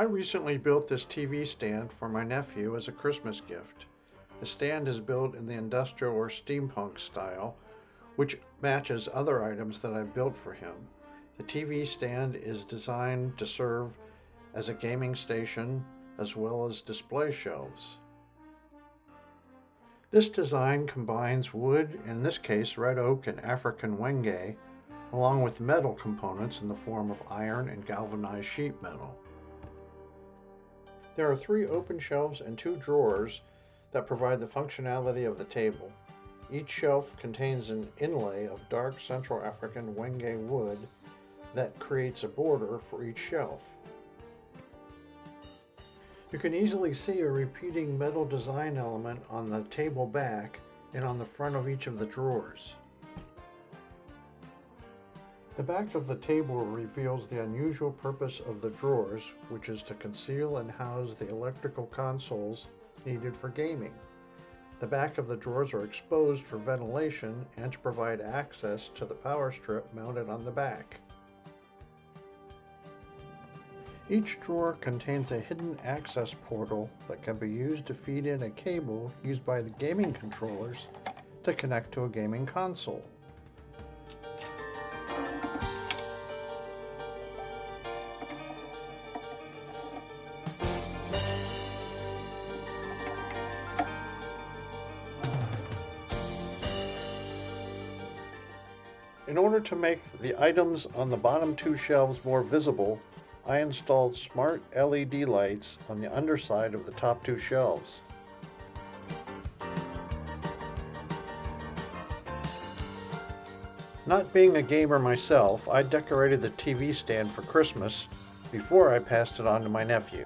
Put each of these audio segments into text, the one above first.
I recently built this TV stand for my nephew as a Christmas gift. The stand is built in the industrial or steampunk style, which matches other items that I've built for him. The TV stand is designed to serve as a gaming station as well as display shelves. This design combines wood, in this case red oak and African wenge, along with metal components in the form of iron and galvanized sheet metal. There are 3 open shelves and 2 drawers that provide the functionality of the table. Each shelf contains an inlay of dark Central African wenge wood that creates a border for each shelf. You can easily see a repeating metal design element on the table back and on the front of each of the drawers. The back of the table reveals the unusual purpose of the drawers, which is to conceal and house the electrical consoles needed for gaming. The back of the drawers are exposed for ventilation and to provide access to the power strip mounted on the back. Each drawer contains a hidden access portal that can be used to feed in a cable used by the gaming controllers to connect to a gaming console. In order to make the items on the bottom 2 shelves more visible, I installed smart LED lights on the underside of the top 2 shelves. Not being a gamer myself, I decorated the TV stand for Christmas before I passed it on to my nephew.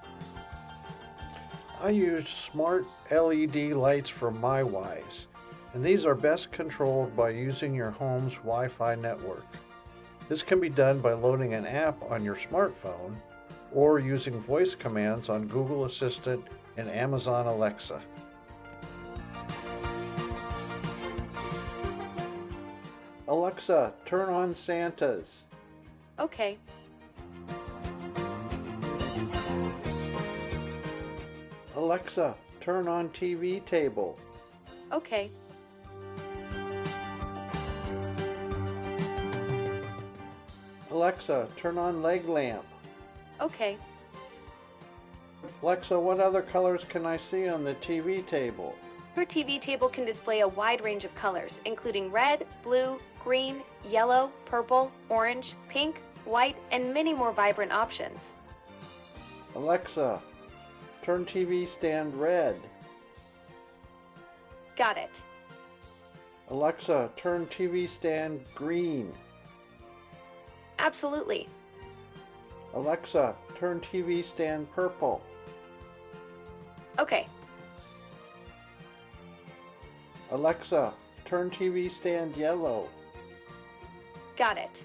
I used smart LED lights from MyWise, and these are best controlled by using your home's Wi-Fi network. This can be done by loading an app on your smartphone or using voice commands on Google Assistant and Amazon Alexa. Alexa, turn on Santas. Okay. Alexa, turn on TV table. Okay. Alexa, turn on leg lamp. Okay. Alexa, what other colors can I see on the TV table? Your TV table can display a wide range of colors, including red, blue, green, yellow, purple, orange, pink, white, and many more vibrant options. Alexa, turn TV stand red. Got it. Alexa, turn TV stand green. Absolutely. Alexa, turn TV stand purple. Okay. Alexa, turn TV stand yellow. Got it.